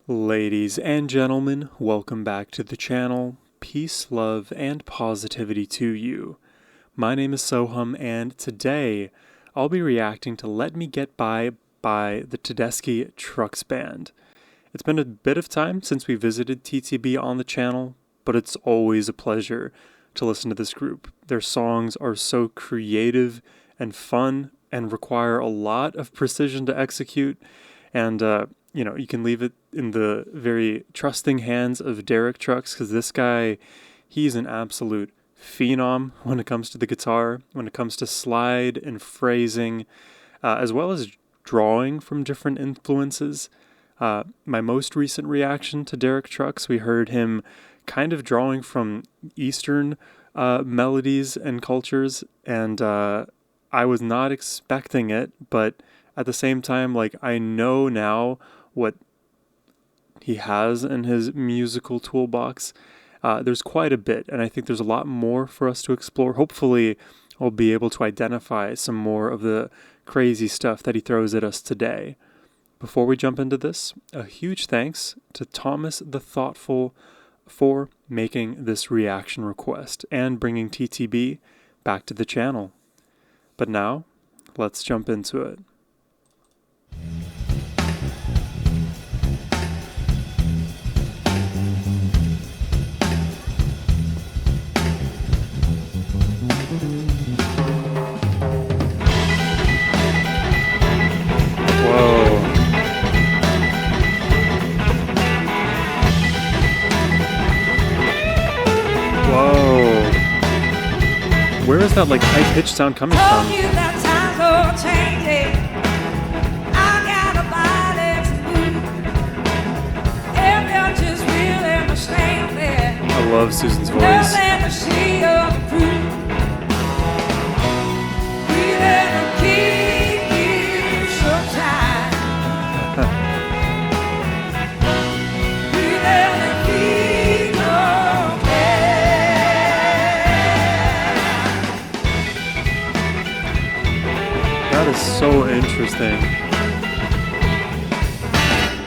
Ladies and gentlemen, welcome back to the channel. Peace, love, and positivity to you. My name is Sohum, and today I'll be reacting to Let Me Get By the Tedeschi Trucks Band. It's been a bit of time since we visited TTB on the channel, but it's always a pleasure to listen to this group. Their songs are so creative and fun and require a lot of precision to execute, and you can leave it in the very trusting hands of Derek Trucks, because this guy, he's an absolute phenom when it comes to the guitar, when it comes to slide and phrasing, as well as drawing from different influences. My most recent reaction to Derek Trucks, we heard him kind of drawing from Eastern melodies and cultures, and I was not expecting it, but at the same time, I know now what he has in his musical toolbox. There's quite a bit, and I think there's a lot more for us to explore. Hopefully, I'll be able to identify some more of the crazy stuff that he throws at us today. Before we jump into this, a huge thanks to Thomas the Thoughtful for making this reaction request and bringing TTB back to the channel. But now, let's jump into it. Where is that high-pitched sound coming from? I love Susan's voice. That is so interesting.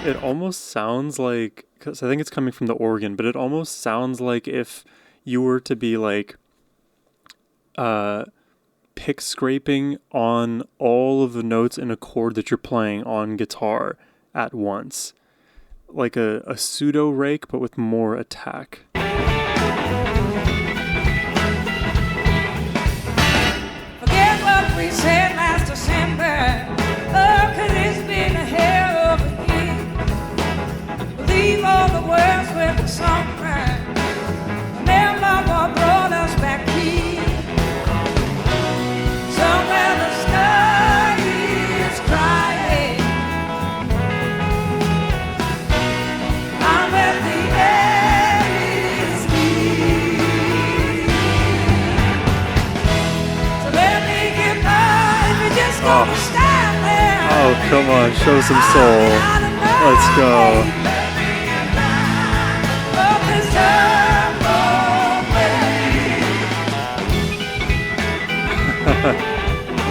It almost sounds like, because I think it's coming from the organ, but it almost sounds like if you were to be pick scraping on all of the notes in a chord that you're playing on guitar at once. Like a pseudo rake, but with more attack. Forget what we said last December. Oh, 'cause it's been a hell of a year. Leave all the words with the summer. Remember what brought us back here. Somewhere the sky is crying. I'm at the end is near. So let me get by if you just gonna stand there. Oh, come on, show some soul. Let's go.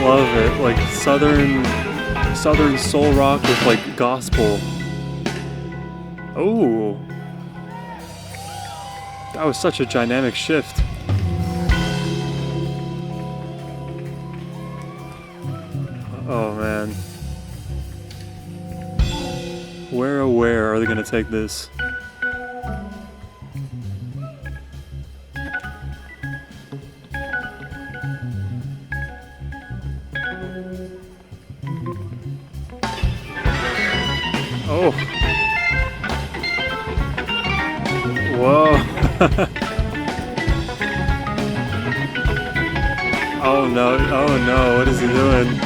Love it, like southern soul rock with gospel. Oh, that was such a dynamic shift. Oh man, where are they gonna take this? Oh. Whoa. Oh no, what is he doing?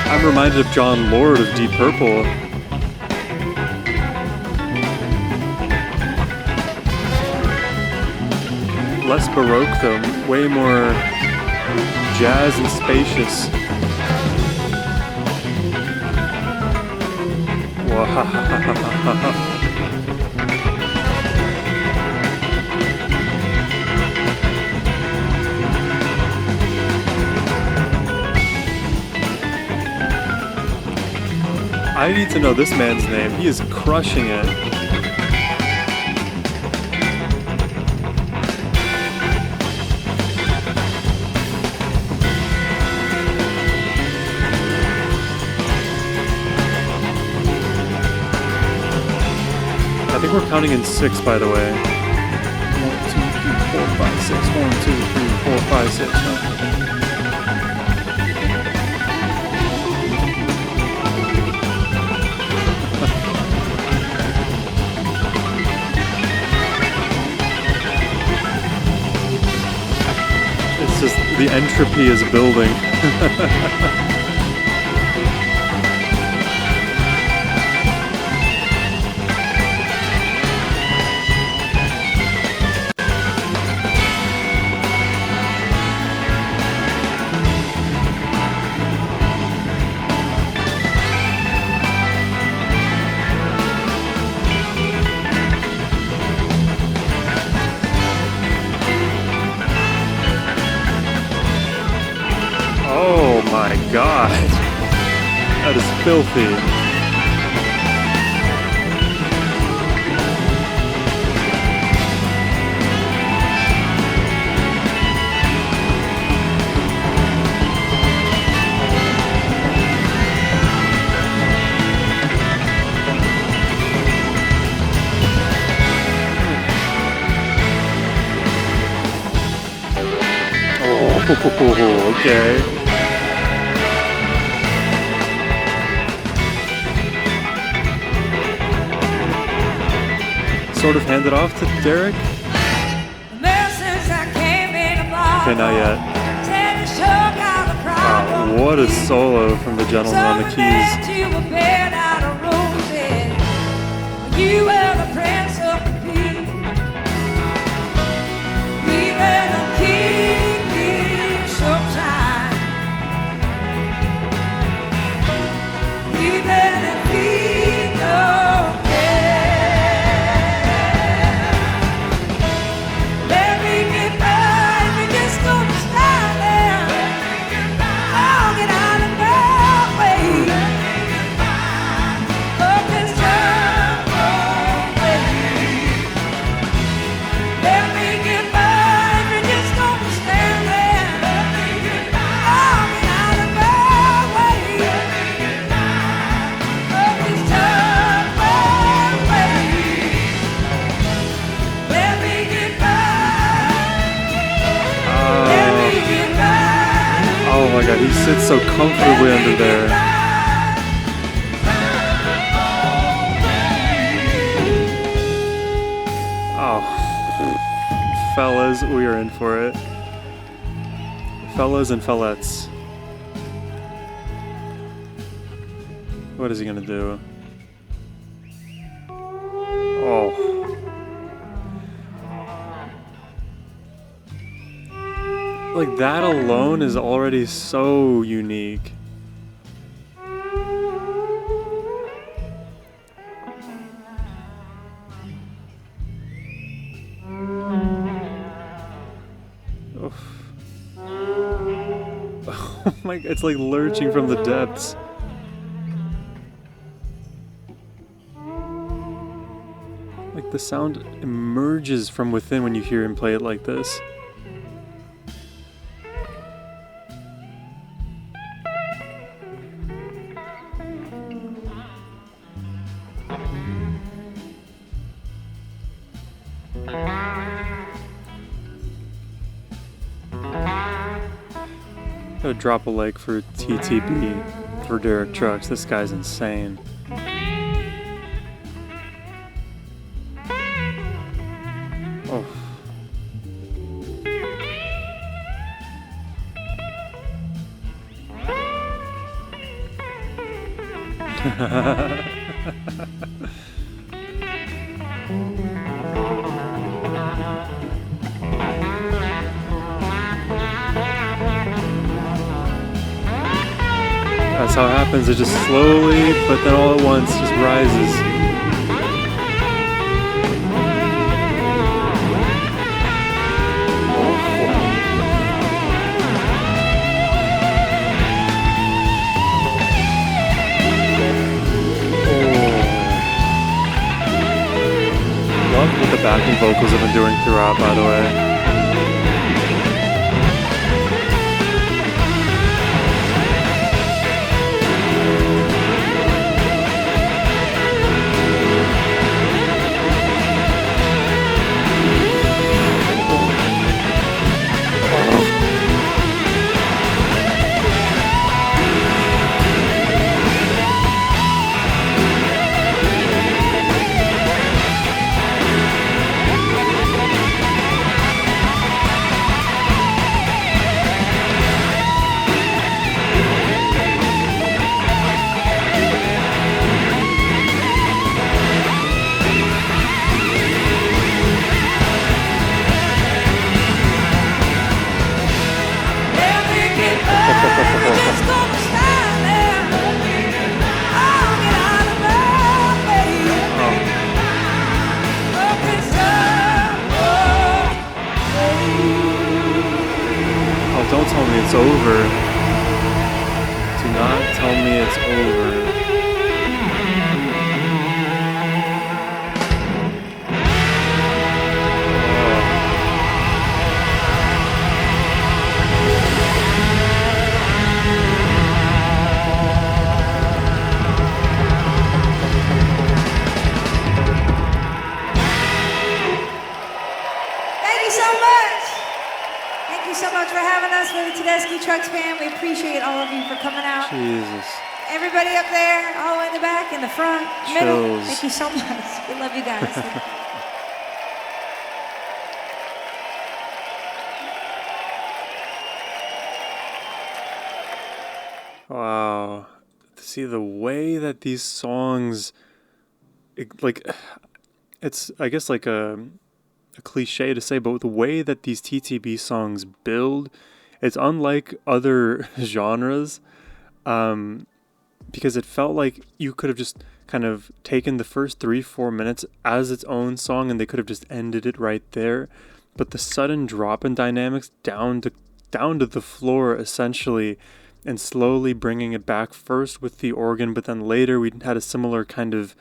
I'm reminded of John Lord of Deep Purple. Less Baroque though, way more jazz and spacious. Wow. I need to know this man's name. He is crushing it. I think we're counting in 6, by the way. 1, 2, 3, 4, 5, 6. 1, 2, 3, 4, 5, 6. It's just the entropy is building. Oh my god, that is filthy. Oh, okay. Sort of hand it off to Derek? Okay, not yet. Wow, what a solo from the gentleman on the keys. You were the prince of the peace. We were the king showtime. We were the king of oh my god, he sits so comfortably under there. Oh. Fellas, we are in for it. Fellas and fellettes. What is he gonna do? Oh. Like, that alone is already so unique. Oof. Oh my god, it's like lurching from the depths. Like, the sound emerges from within when you hear him play it like this. Gotta drop a leg for TTB for Derek Trucks. This guy's insane. Oh. That's how it happens. It just slowly, but then all at once, just rises. vocals have been doing throughout, by the way. Don't tell me it's over. Do not tell me it's over. The Tedeschi Trucks Band, we appreciate all of you for coming out. Jesus. Everybody up there, all the way in the back, in the front, middle. Thank you so much. We love you guys. Wow. See, the way that these songs, it's, I guess, like a cliche to say, but the way that these TTB songs build, it's unlike other genres, because it felt like you could have just kind of taken the first 3-4 minutes as its own song and they could have just ended it right there. But the sudden drop in dynamics down to the floor, essentially, and slowly bringing it back first with the organ, but then later we had a similar kind of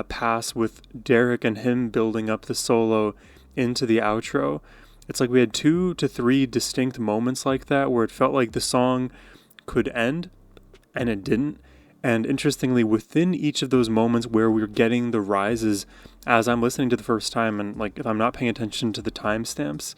pass with Derek and him building up the solo into the outro. It's like we had 2 to 3 distinct moments like that where it felt like the song could end, and it didn't. And interestingly, within each of those moments where we're getting the rises, as I'm listening to the first time, and like if I'm not paying attention to the timestamps,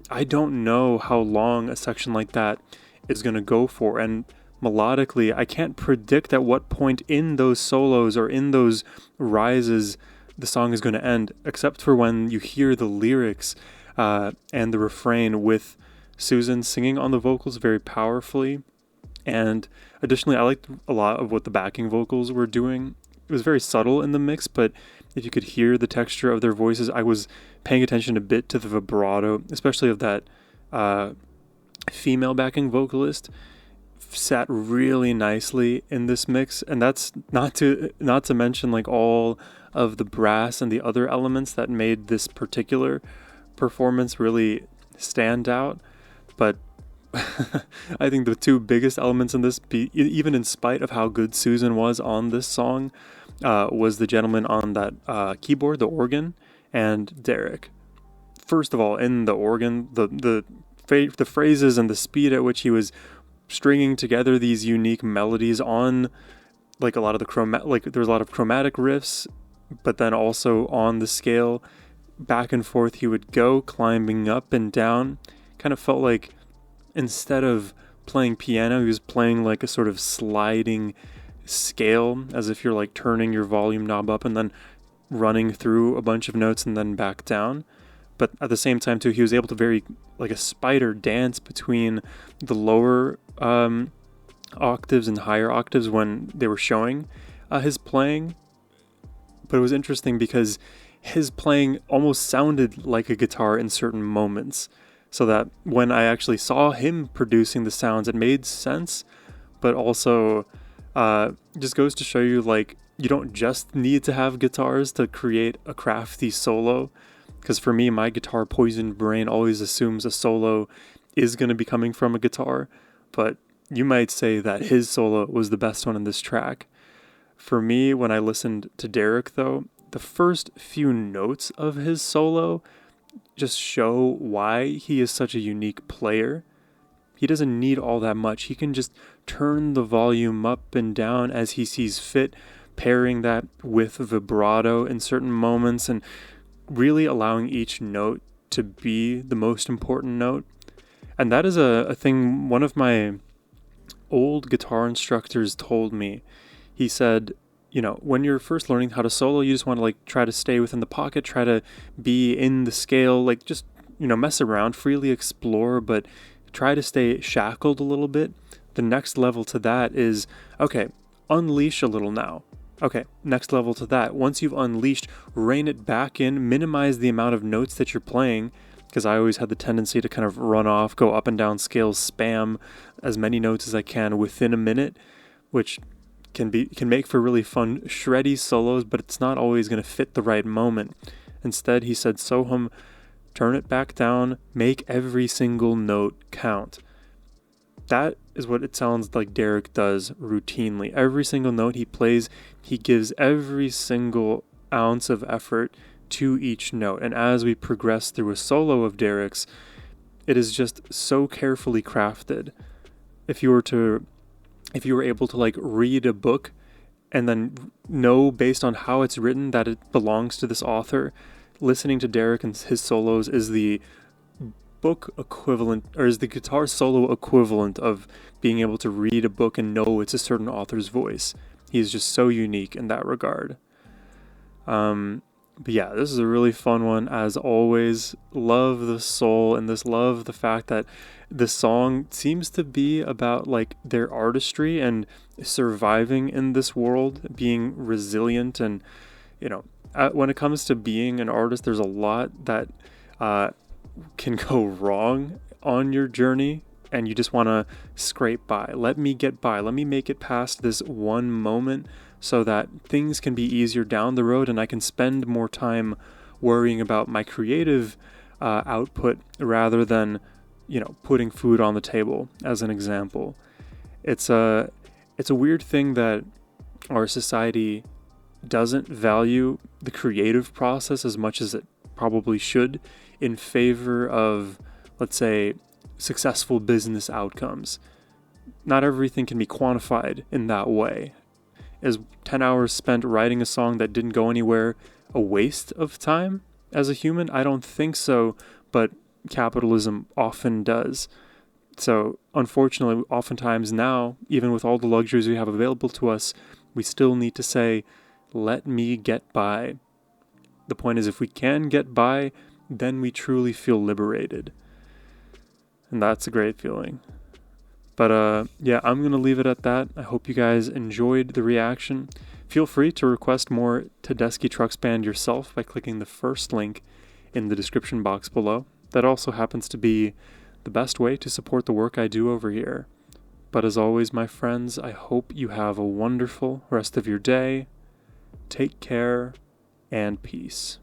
I don't know how long a section like that is going to go for. And melodically, I can't predict at what point in those solos or in those rises the song is going to end, except for when you hear the lyrics and the refrain with Susan singing on the vocals very powerfully. And additionally, I liked a lot of what the backing vocals were doing. It was very subtle in the mix, but if you could hear the texture of their voices, I was paying attention a bit to the vibrato, especially of that female backing vocalist. Sat really nicely in this mix, and that's not to mention like all of the brass and the other elements that made this particular performance really stand out. But I think the 2 biggest elements in this, even in spite of how good Susan was on this song, was the gentleman on that keyboard, the organ, and Derek. First of all, in the organ, the phrases and the speed at which he was stringing together these unique melodies on, like a lot of the there was a lot of chromatic riffs, but then also on the scale, back and forth he would go, climbing up and down. Kind of felt like instead of playing piano, he was playing like a sort of sliding scale, as if you're like turning your volume knob up and then running through a bunch of notes and then back down. But at the same time too, he was able to very, like a spider, dance between the lower octaves and higher octaves when they were showing his playing. But it was interesting because his playing almost sounded like a guitar in certain moments, so that when I actually saw him producing the sounds, it made sense. But also just goes to show you, like, you don't just need to have guitars to create a crafty solo. Because for me, my guitar poisoned brain always assumes a solo is going to be coming from a guitar. But you might say that his solo was the best one in this track. For me, when I listened to Derek, though, the first few notes of his solo just show why he is such a unique player. He doesn't need all that much. He can just turn the volume up and down as he sees fit, pairing that with vibrato in certain moments and really allowing each note to be the most important note. And that is a thing one of my old guitar instructors told me. He said, when you're first learning how to solo, you just want to try to stay within the pocket, try to be in the scale, just, mess around, freely explore, but try to stay shackled a little bit. The next level to that is, okay, unleash a little now. Okay, next level to that. Once you've unleashed, rein it back in, minimize the amount of notes that you're playing, because I always had the tendency to kind of run off, go up and down scales, spam as many notes as I can within a minute, which can make for really fun, shreddy solos, but it's not always going to fit the right moment. Instead, he said, Sohum, turn it back down, make every single note count. That is what it sounds like Derek does routinely. Every single note he plays, he gives every single ounce of effort to each note. And as we progress through a solo of Derek's, it is just so carefully crafted. If you were able to read a book and then know based on how it's written that it belongs to this author, listening to Derek and his solos is the book equivalent, or is the guitar solo equivalent of being able to read a book and know it's a certain author's voice. He's just so unique in that regard. But yeah, this is a really fun one as always. Love the soul and love the fact that the song seems to be about their artistry and surviving in this world, being resilient. And when it comes to being an artist, there's a lot that can go wrong on your journey, and you just want to scrape by. Let me get by. Let me make it past this one moment so that things can be easier down the road and I can spend more time worrying about my creative output rather than, putting food on the table, as an example. It's a weird thing that our society doesn't value the creative process as much as it probably should, in favor of, let's say, successful business outcomes. Not everything can be quantified in that way. Is 10 hours spent writing a song that didn't go anywhere a waste of time as a human? I don't think so, but capitalism often does. So unfortunately, oftentimes now, even with all the luxuries we have available to us, we still need to say, let me get by. The point is, if we can get by, then we truly feel liberated. And that's a great feeling. But yeah, I'm going to leave it at that. I hope you guys enjoyed the reaction. Feel free to request more Tedeschi Trucks Band yourself by clicking the first link in the description box below. That also happens to be the best way to support the work I do over here. But as always, my friends, I hope you have a wonderful rest of your day. Take care and peace.